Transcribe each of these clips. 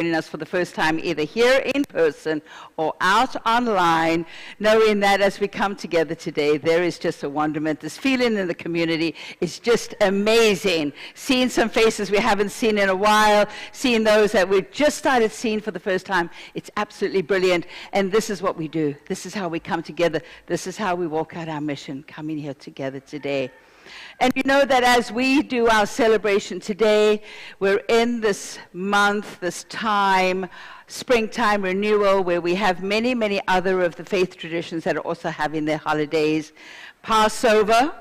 joining us for the first time, either here in person or out online, knowing that as we come together today, there is just a wonderment. This feeling in the community is just amazing. Seeing some faces we haven't seen in a while, seeing those that we've just started seeing for the first time, it's absolutely brilliant. And this is what we do. This is how we come together. This is how we walk out our mission, coming here together today. And you know that as we do our celebration today, we're in this month, this time, springtime renewal, where we have many, many other of the faith traditions that are also having their holidays. Passover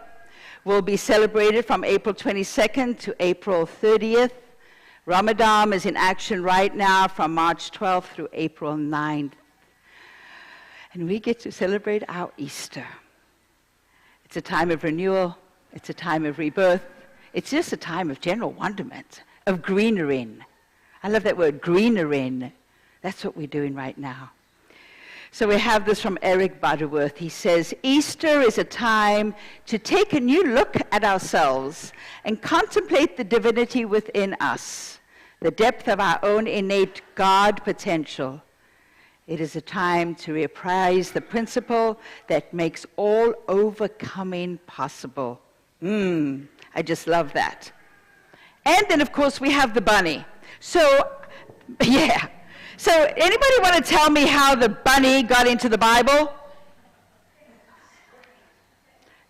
will be celebrated from April 22nd to April 30th. Ramadan is in action right now from March 12th through April 9th. And we get to celebrate our Easter. It's a time of renewal. It's a time of rebirth. It's just a time of general wonderment, of greenery. I love that word, greenery. That's what we're doing right now. So we have this from Eric Butterworth. He says, Easter is a time to take a new look at ourselves and contemplate the divinity within us, the depth of our own innate God potential. It is a time to reprise the principle that makes all overcoming possible. I just love that. And then, of course, we have the bunny. So, yeah. So, anybody want to tell me how the bunny got into the Bible?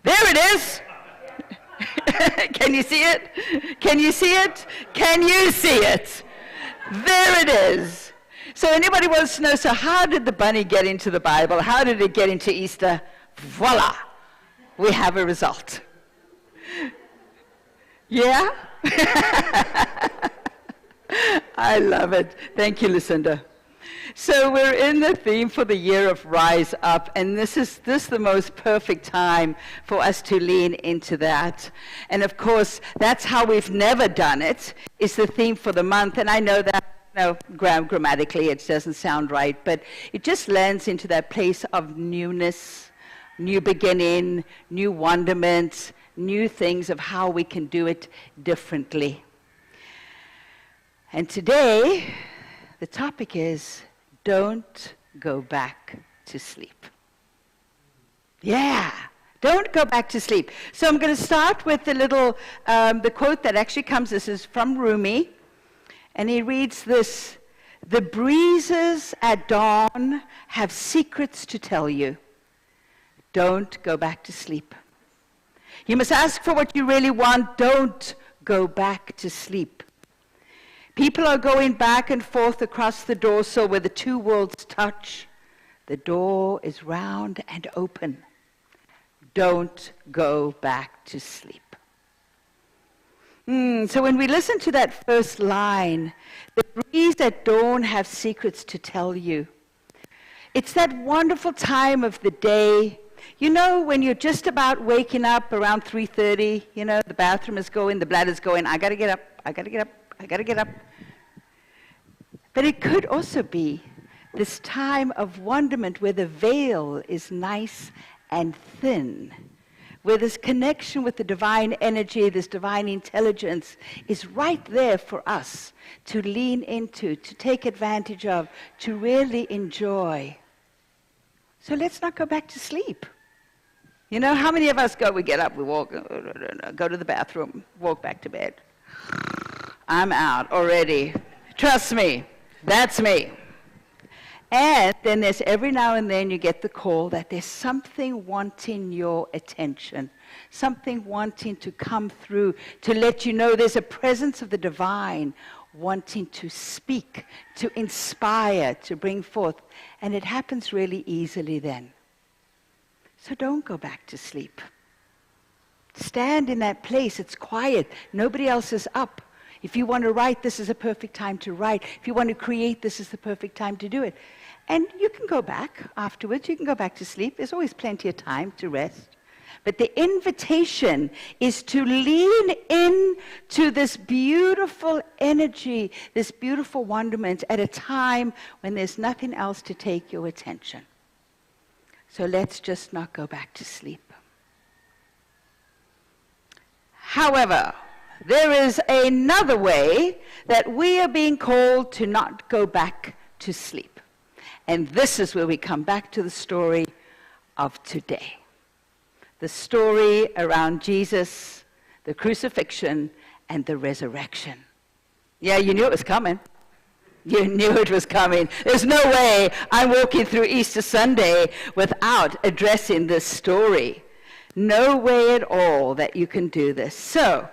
There it is. Can you see it? Can you see it? Can you see it? There it is. So, anybody wants to know, so how did the bunny get into the Bible? How did it get into Easter? Voila. We have a result. Yeah? I love it. Thank you, Lucinda. So we're in the theme for the year of Rise Up, and this is the most perfect time for us to lean into that. And of course, that's how we've never done it, is the theme for the month. And I know that, grammatically it doesn't sound right, but it just lands into that place of newness, new beginning, new wonderment, new things of how we can do it differently. And today, the topic is, don't go back to sleep. Yeah, don't go back to sleep. So I'm going to start with the quote that actually comes, this is from Rumi, and he reads this: the breezes at dawn have secrets to tell you. Don't go back to sleep. You must ask for what you really want. Don't go back to sleep. People are going back and forth across the doorsill where the two worlds touch. The door is round and open. Don't go back to sleep. So when we listen to that first line, the breeze at dawn have secrets to tell you. It's that wonderful time of the day. You know, when you're just about waking up around 3:30, the bathroom is going, the bladder's going, I got to get up, I got to get up, I got to get up. But it could also be this time of wonderment where the veil is nice and thin, where this connection with the divine energy, this divine intelligence is right there for us to lean into, to take advantage of, to really enjoy. So let's not go back to sleep. How many of us we get up, we walk, go to the bathroom, walk back to bed. I'm out already. Trust me, that's me. And then there's every now and then you get the call that there's something wanting your attention, something wanting to come through to let you know there's a presence of the divine wanting to speak, to inspire, to bring forth. And it happens really easily then. So don't go back to sleep. Stand in that place. It's quiet. Nobody else is up. If you want to write, this is a perfect time to write. If you want to create, this is the perfect time to do it. And you can go back afterwards. You can go back to sleep. There's always plenty of time to rest. But the invitation is to lean into this beautiful energy, this beautiful wonderment at a time when there's nothing else to take your attention. So let's just not go back to sleep. However, there is another way that we are being called to not go back to sleep. And this is where we come back to the story of today. The story around Jesus, the crucifixion, and the resurrection. Yeah, you knew it was coming. You knew it was coming. There's no way I'm walking through Easter Sunday without addressing this story. No way at all that you can do this. So,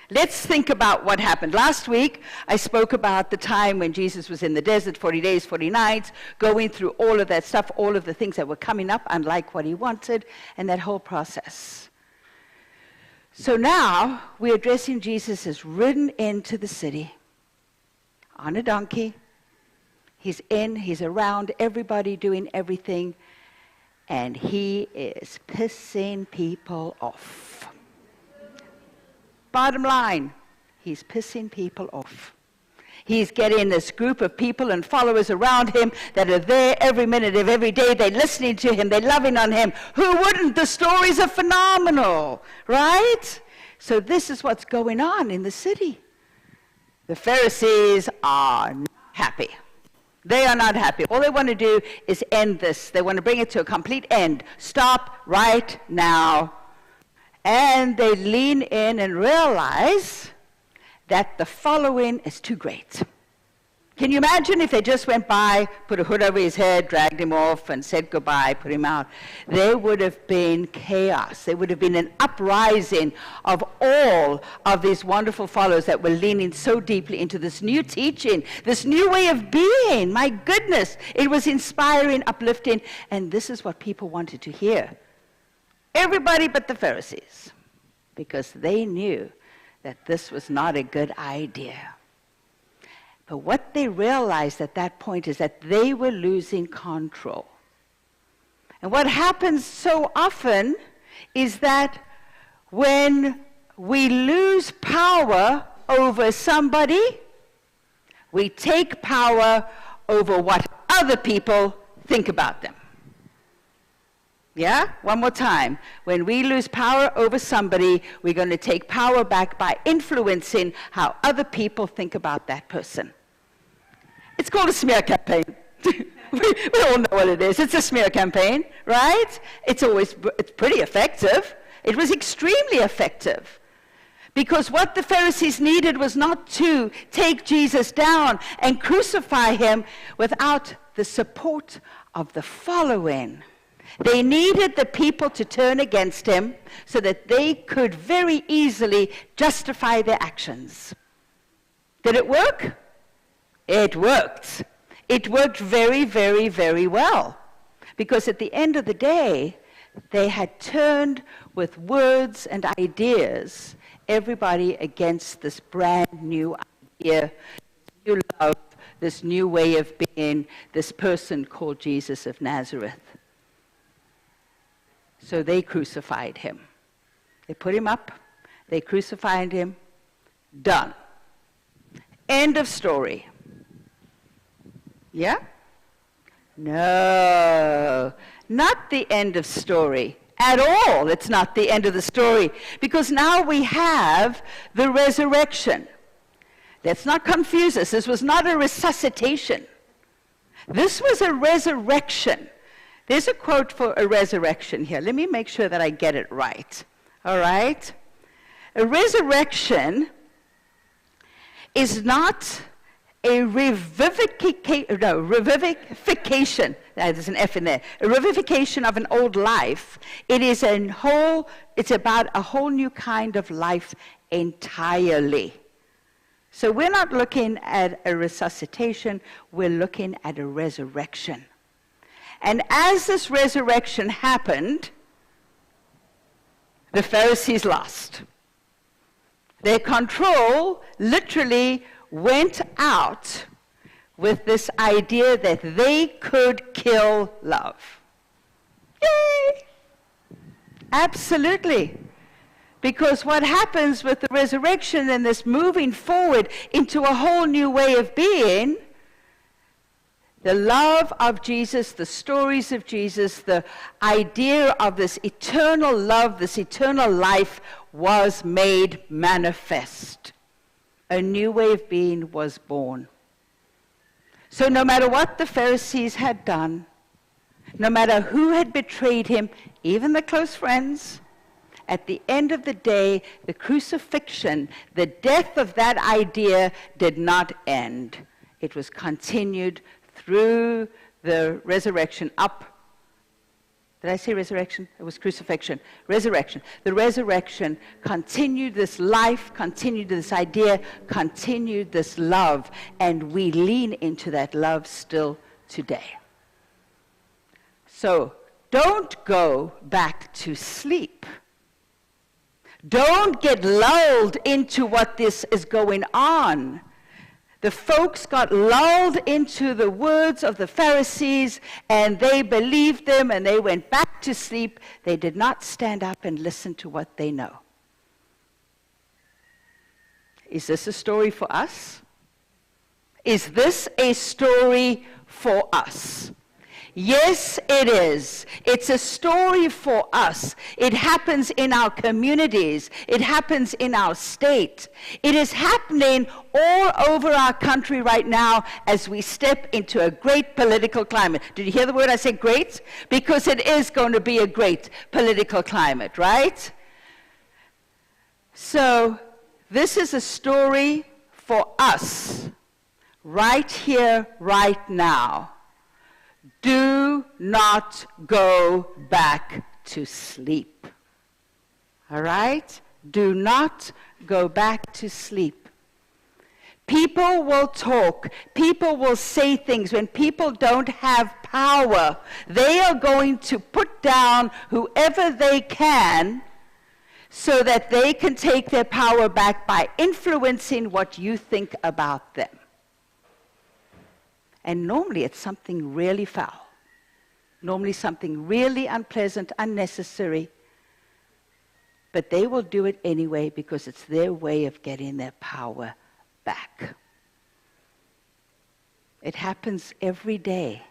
let's think about what happened. Last week, I spoke about the time when Jesus was in the desert, 40 days, 40 nights, going through all of that stuff, all of the things that were coming up, unlike what he wanted, and that whole process. So now, we're addressing Jesus as ridden into the city on a donkey. He's in, he's around, everybody doing everything, and he is pissing people off. Bottom line, he's pissing people off. He's getting this group of people and followers around him that are there every minute of every day. They're listening to him. They're loving on him. Who wouldn't? The stories are phenomenal, right? So this is what's going on in the city. The Pharisees are not happy. They are not happy. All they want to do is end this. They want to bring it to a complete end. Stop right now. And they lean in and realize that the following is too great. Can you imagine if they just went by, put a hood over his head, dragged him off, and said goodbye, put him out? There would have been chaos. There would have been an uprising of all of these wonderful followers that were leaning so deeply into this new teaching, this new way of being. My goodness, it was inspiring, uplifting, and this is what people wanted to hear. Everybody but the Pharisees, because they knew that this was not a good idea. But what they realized at that point is that they were losing control. And what happens so often is that when we lose power over somebody, we take power over what other people think about them. Yeah? One more time. When we lose power over somebody, we're going to take power back by influencing how other people think about that person. It's called a smear campaign. we all know what it is. It's a smear campaign, right? It's pretty effective. It was extremely effective. Because what the Pharisees needed was not to take Jesus down and crucify him without the support of the following. They needed the people to turn against him so that they could very easily justify their actions. Did it work? It worked. It worked very, very, very well. Because at the end of the day, they had turned with words and ideas everybody against this brand new idea, new love, this new way of being, this person called Jesus of Nazareth. So they crucified him. They put him up. They crucified him. Done. End of story. Yeah? No, not the end of story at all. It's not the end of the story because now we have the resurrection. Let's not confuse us. This was not a resuscitation. This was a resurrection. There's a quote for a resurrection here. Let me make sure that I get it right. All right? A resurrection is not a revivification. There's an F in there. A revivification of an old life. It's about a whole new kind of life entirely. So we're not looking at a resuscitation, we're looking at a resurrection. And as this resurrection happened, the Pharisees lost. Their control literally went out with this idea that they could kill love. Yay! Absolutely. Because what happens with the resurrection and this moving forward into a whole new way of being, the love of Jesus, the stories of Jesus, the idea of this eternal love, this eternal life was made manifest. A new way of being was born. So no matter what the Pharisees had done, no matter who had betrayed him, even the close friends, at the end of the day, the crucifixion, the death of that idea did not end. It was continued through the resurrection up. Did I say resurrection? It was crucifixion. Resurrection. The resurrection continued this life, continued this idea, continued this love, and we lean into that love still today. So, don't go back to sleep. Don't get lulled into what this is going on. The folks got lulled into the words of the Pharisees, and they believed them, and they went back to sleep. They did not stand up and listen to what they know. Is this a story for us? Is this a story for us? Yes, it is. It's a story for us. It happens in our communities. It happens in our state. It is happening all over our country right now as we step into a great political climate. Did you hear the word I said great? Because it is going to be a great political climate, right? So this is a story for us right here, right now. Do not go back to sleep. All right? Do not go back to sleep. People will talk. People will say things. When people don't have power, they are going to put down whoever they can so that they can take their power back by influencing what you think about them. And normally it's something really foul. Normally something really unpleasant, unnecessary. But they will do it anyway because it's their way of getting their power back. It happens every day,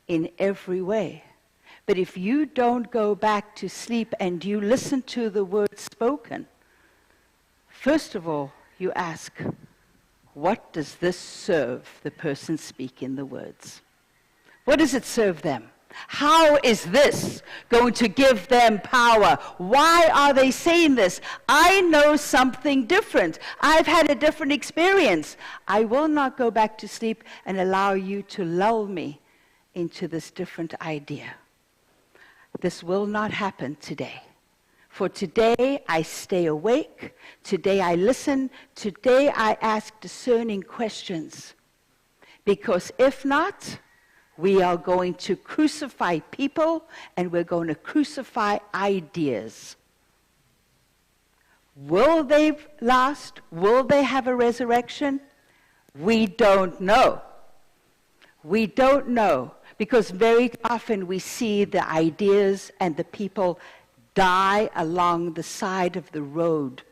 in every way. But if you don't go back to sleep and you listen to the words spoken, first of all, you ask, what does this serve the person speaking the words? What does it serve them? How is this going to give them power? Why are they saying this? I know something different. I've had a different experience. I will not go back to sleep and allow you to lull me into this different idea. This will not happen today. For today, I stay awake. Today, I listen. Today, I ask discerning questions. Because if not, we are going to crucify people, and we're going to crucify ideas. Will they last? Will they have a resurrection? We don't know. We don't know. Because very often we see the ideas and the people die along the side of the road,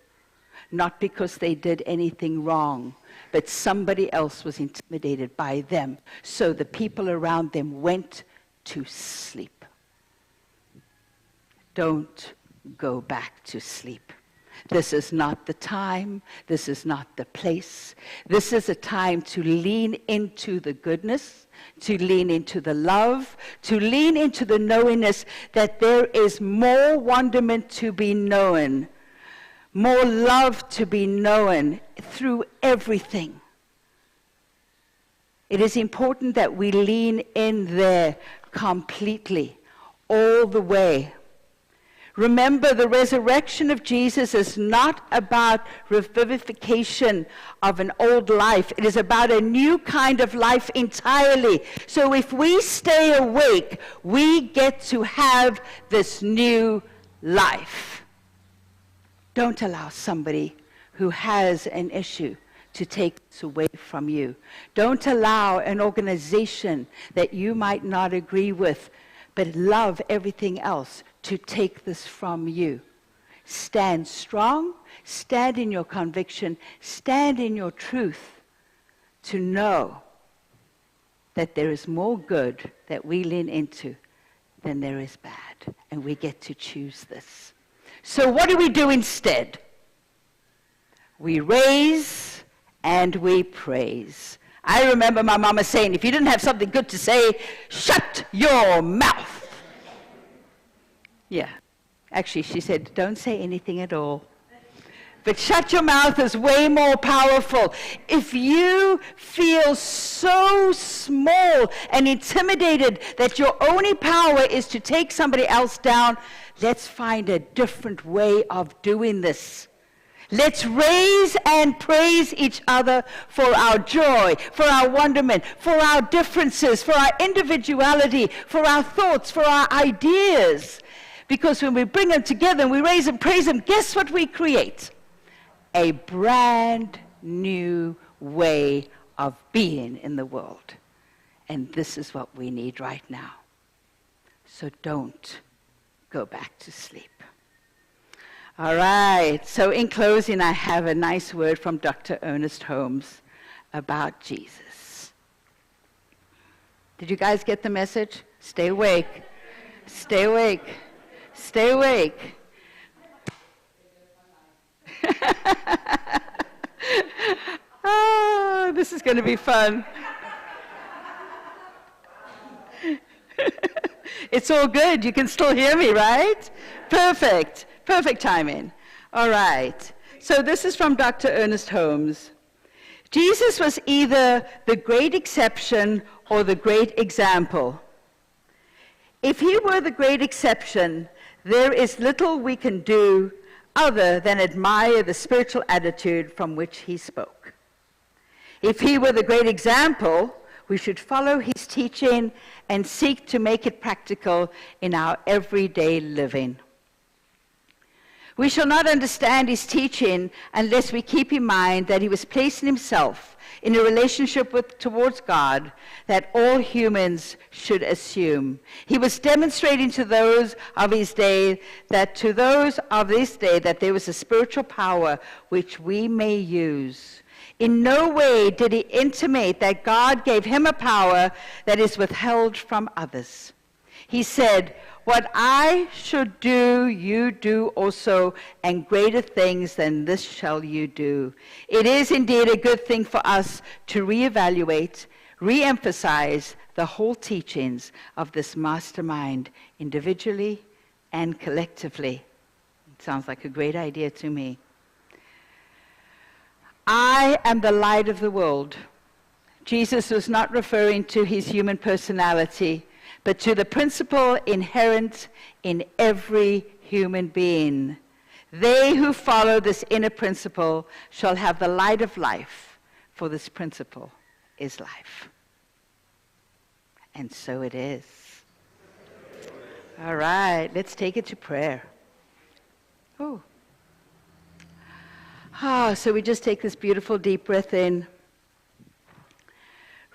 not because they did anything wrong, but somebody else was intimidated by them. So the people around them went to sleep. Don't go back to sleep. This is not the time. This is not the place. This is a time to lean into the goodness, to lean into the love, to lean into the knowingness that there is more wonderment to be known, more love to be known through everything. It is important that we lean in there completely, all the way. Remember, the resurrection of Jesus is not about revivification of an old life. It is about a new kind of life entirely. So if we stay awake, we get to have this new life. Don't allow somebody who has an issue to take this away from you. Don't allow an organization that you might not agree with, but love everything else, to take this from you. Stand strong, stand in your conviction, stand in your truth, to know that there is more good that we lean into than there is bad, and we get to choose this. So what do we do instead? We raise and we praise. I remember my mama saying, if you didn't have something good to say, shut your mouth. Yeah. Actually, she said, don't say anything at all. But shut your mouth is way more powerful. If you feel so small and intimidated that your only power is to take somebody else down, let's find a different way of doing this. Let's raise and praise each other for our joy, for our wonderment, for our differences, for our individuality, for our thoughts, for our ideas. Because when we bring them together and we raise and praise them, guess what we create? A brand new way of being in the world. And this is what we need right now. So don't go back to sleep. All right, so in closing, I have a nice word from Dr. Ernest Holmes about Jesus. Did you guys get the message? Stay awake. Stay awake. Stay awake. Oh, this is going to be fun. It's all good. You can still hear me, right? Perfect. Perfect timing. All right. So this is from Dr. Ernest Holmes. Jesus was either the great exception or the great example. If he were the great exception, there is little we can do other than admire the spiritual attitude from which he spoke. If he were the great example, we should follow his teaching and seek to make it practical in our everyday living. We shall not understand his teaching unless we keep in mind that he was placing himself in a relationship towards God that all humans should assume. He was demonstrating to those of his day that there was a spiritual power which we may use. In no way did he intimate that God gave him a power that is withheld from others. He said, "What I should do, you do also, and greater things than this shall you do." It is indeed a good thing for us to reevaluate, reemphasize the whole teachings of this mastermind individually and collectively. It sounds like a great idea to me. I am the light of the world. Jesus was not referring to his human personality, but to the principle inherent in every human being. They who follow this inner principle shall have the light of life, for this principle is life. And so it is. All right, let's take it to prayer. So we just take this beautiful deep breath in,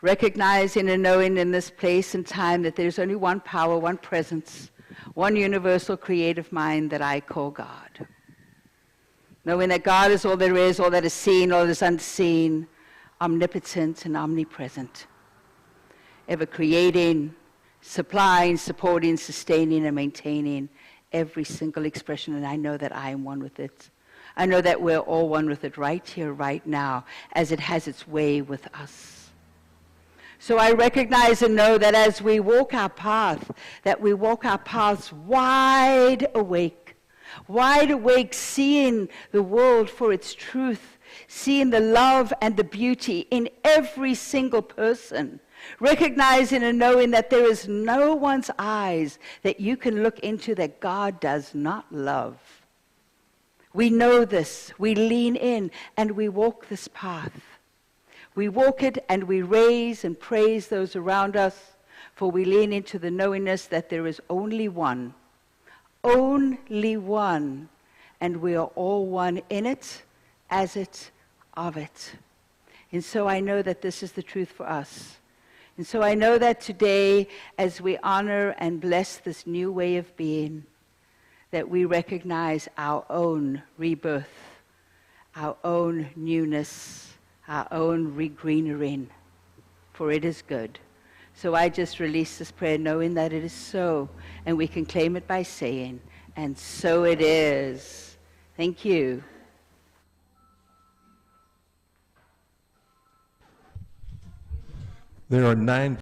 recognizing and knowing in this place and time that there's only one power, one presence, one universal creative mind that I call God. Knowing that God is all there is, all that is seen, all that is unseen, omnipotent and omnipresent, ever creating, supplying, supporting, sustaining, and maintaining every single expression, and I know that I am one with it. I know that we're all one with it right here, right now, as it has its way with us. So I recognize and know that as we walk our path, that we walk our paths wide awake, seeing the world for its truth, seeing the love and the beauty in every single person, recognizing and knowing that there is no one's eyes that you can look into that God does not love. We know this, we lean in, and we walk this path. We walk it and we raise and praise those around us, for we lean into the knowingness that there is only one, and we are all one in it, as it, of it. And so I know that this is the truth for us. And so I know that today, as we honor and bless this new way of being, that we recognize our own rebirth, our own newness, our own regreenering, for it is good. So I just release this prayer knowing that it is so, and we can claim it by saying, And so it is. Thank you. There are 9